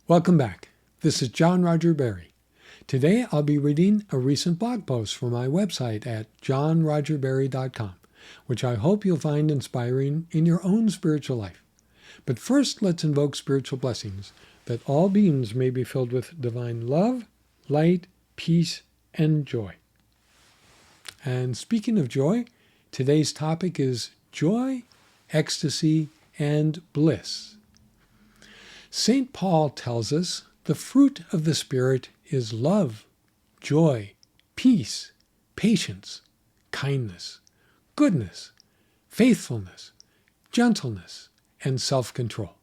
Welcome back. This is John Roger Berry. Today I'll be reading a recent blog post from my website at johnrogerberry.com, which I hope you'll find inspiring in your own spiritual life. But first, let's invoke spiritual blessings, that all beings may be filled with divine love, light, peace, and joy. And speaking of joy, today's topic is joy, ecstasy, and bliss. St. Paul tells us the fruit of the Spirit is love, joy, peace, patience, kindness, goodness, faithfulness, gentleness, and self-control.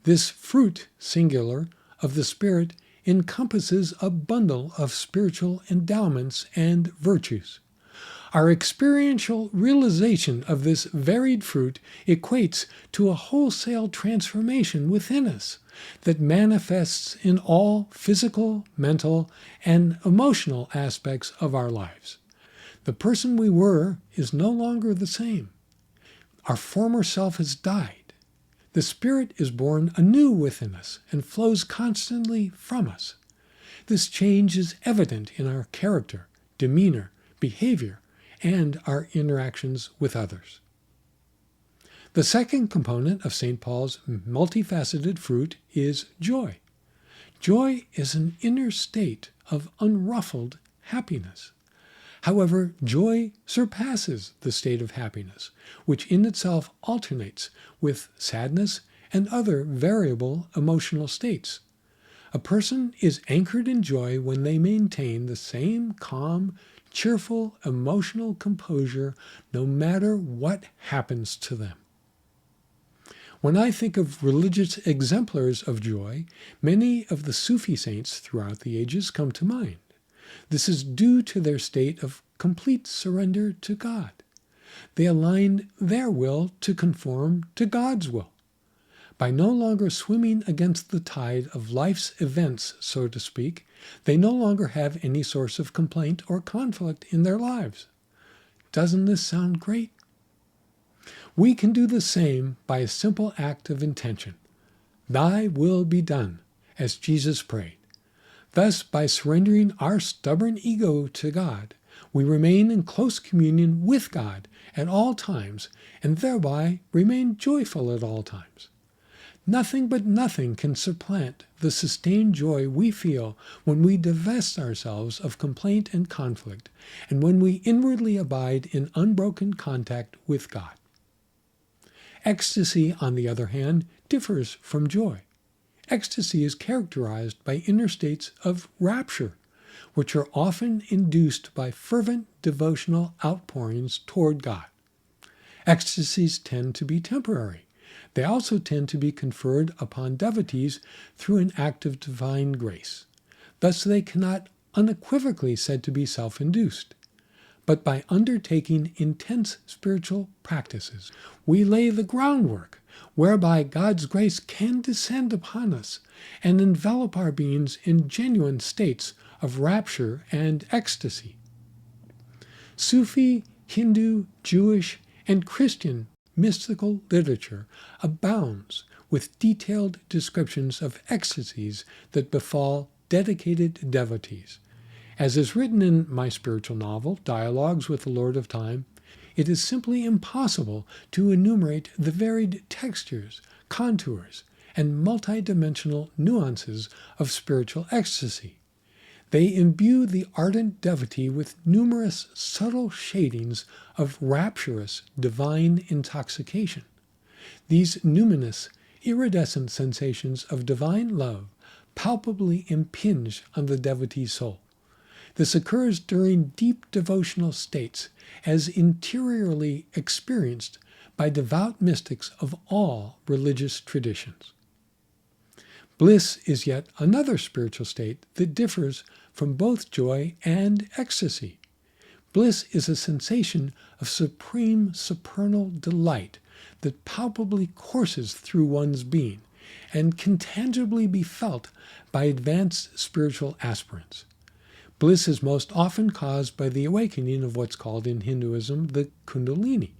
This fruit, singular, of the Spirit encompasses a bundle of spiritual endowments and virtues. Our experiential realization of this varied fruit equates to a wholesale transformation within us that manifests in all physical, mental, and emotional aspects of our lives. The person we were is no longer the same. Our former self has died. The Spirit is born anew within us and flows constantly from us. This change is evident in our character, demeanor, behavior, and our interactions with others. The second component of St. Paul's multifaceted fruit is joy. Joy is an inner state of unruffled happiness. However, joy surpasses the state of happiness, which in itself alternates with sadness and other variable emotional states. A person is anchored in joy when they maintain the same calm, cheerful, emotional composure no matter what happens to them. When I think of religious exemplars of joy, many of the Sufi saints throughout the ages come to mind. This is due to their state of complete surrender to God. They aligned their will to conform to God's will. By no longer swimming against the tide of life's events, so to speak, they no longer have any source of complaint or conflict in their lives. Doesn't this sound great? We can do the same by a simple act of intention. Thy will be done, as Jesus prayed. Thus, by surrendering our stubborn ego to God, we remain in close communion with God at all times, and thereby remain joyful at all times. Nothing but nothing can supplant the sustained joy we feel when we divest ourselves of complaint and conflict, and when we inwardly abide in unbroken contact with God. Ecstasy, on the other hand, differs from joy. Ecstasy is characterized by inner states of rapture, which are often induced by fervent devotional outpourings toward God. Ecstasies tend to be temporary. They also tend to be conferred upon devotees through an act of divine grace. Thus they cannot unequivocally said to be self-induced. But by undertaking intense spiritual practices, we lay the groundwork whereby God's grace can descend upon us and envelop our beings in genuine states of rapture and ecstasy. Sufi, Hindu, Jewish, and Christian mystical literature abounds with detailed descriptions of ecstasies that befall dedicated devotees. As is written in my spiritual novel, Dialogues with the Lord of Time, it is simply impossible to enumerate the varied textures, contours, and multidimensional nuances of spiritual ecstasy. They imbue the ardent devotee with numerous subtle shadings of rapturous divine intoxication. These numinous, iridescent sensations of divine love palpably impinge on the devotee's soul. This occurs during deep devotional states, as interiorly experienced by devout mystics of all religious traditions. Bliss is yet another spiritual state that differs from both joy and ecstasy. Bliss is a sensation of supreme supernal delight that palpably courses through one's being and can tangibly be felt by advanced spiritual aspirants. Bliss is most often caused by the awakening of what's called in Hinduism the Kundalini,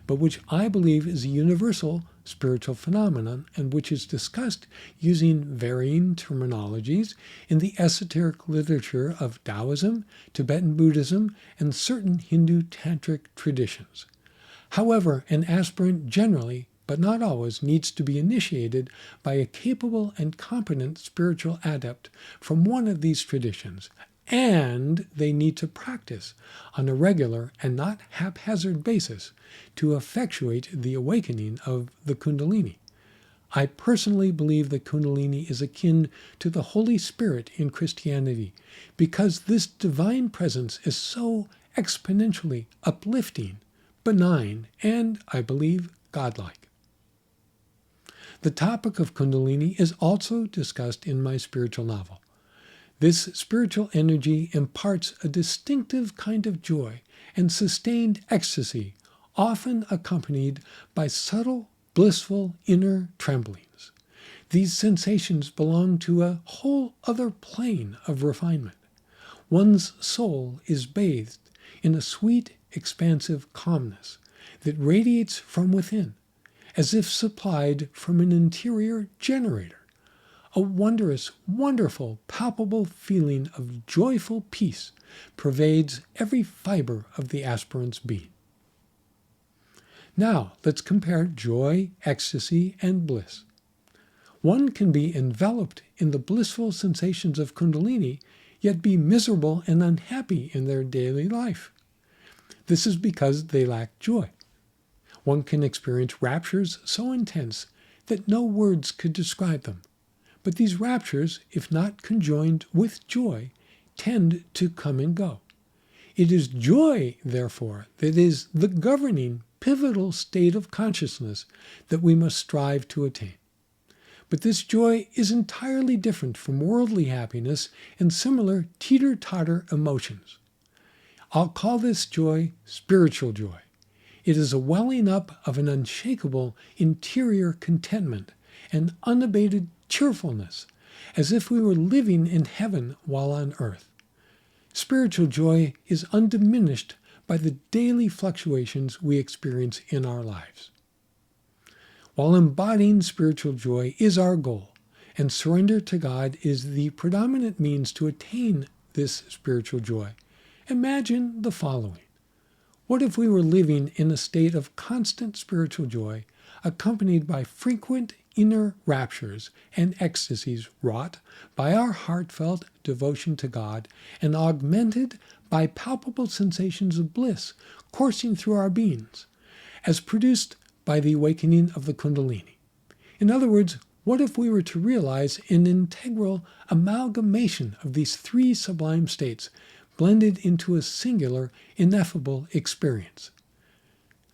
but which I believe is a universal spiritual phenomenon and which is discussed using varying terminologies in the esoteric literature of Taoism, Tibetan Buddhism, and certain Hindu tantric traditions. However, an aspirant generally, but not always, needs to be initiated by a capable and competent spiritual adept from one of these traditions, and they need to practice on a regular and not haphazard basis to effectuate the awakening of the Kundalini. I personally believe that Kundalini is akin to the Holy Spirit in Christianity because this divine presence is so exponentially uplifting, benign, and, I believe, godlike. The topic of Kundalini is also discussed in my spiritual novel. This spiritual energy imparts a distinctive kind of joy and sustained ecstasy, often accompanied by subtle, blissful inner tremblings. These sensations belong to a whole other plane of refinement. One's soul is bathed in a sweet, expansive calmness that radiates from within, as if supplied from an interior generator. A wondrous, wonderful, palpable feeling of joyful peace pervades every fiber of the aspirant's being. Now, let's compare joy, ecstasy, and bliss. One can be enveloped in the blissful sensations of Kundalini, yet be miserable and unhappy in their daily life. This is because they lack joy. One can experience raptures so intense that no words could describe them. But these raptures, if not conjoined with joy, tend to come and go. It is joy, therefore, that is the governing, pivotal state of consciousness that we must strive to attain. But this joy is entirely different from worldly happiness and similar teeter-totter emotions. I'll call this joy spiritual joy. It is a welling up of an unshakable interior contentment and unabated cheerfulness, as if we were living in heaven while on earth. Spiritual joy is undiminished by the daily fluctuations we experience in our lives. While embodying spiritual joy is our goal, and surrender to God is the predominant means to attain this spiritual joy, imagine the following. What if we were living in a state of constant spiritual joy, accompanied by frequent inner raptures and ecstasies wrought by our heartfelt devotion to God and augmented by palpable sensations of bliss coursing through our beings, as produced by the awakening of the Kundalini? In other words, what if we were to realize an integral amalgamation of these three sublime states blended into a singular, ineffable experience?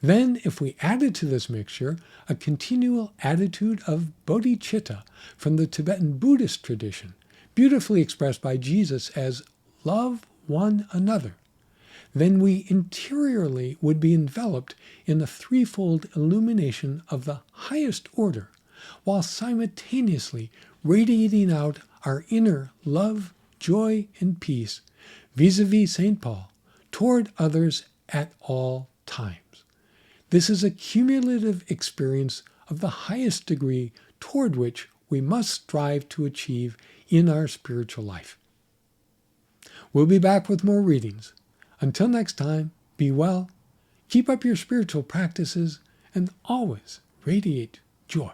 Then, if we added to this mixture a continual attitude of bodhicitta from the Tibetan Buddhist tradition, beautifully expressed by Jesus as love one another, then we interiorly would be enveloped in a threefold illumination of the highest order, while simultaneously radiating out our inner love, joy, and peace vis-a-vis St. Paul toward others at all times. This is a cumulative experience of the highest degree toward which we must strive to achieve in our spiritual life. We'll be back with more readings. Until next time, be well, keep up your spiritual practices, and always radiate joy.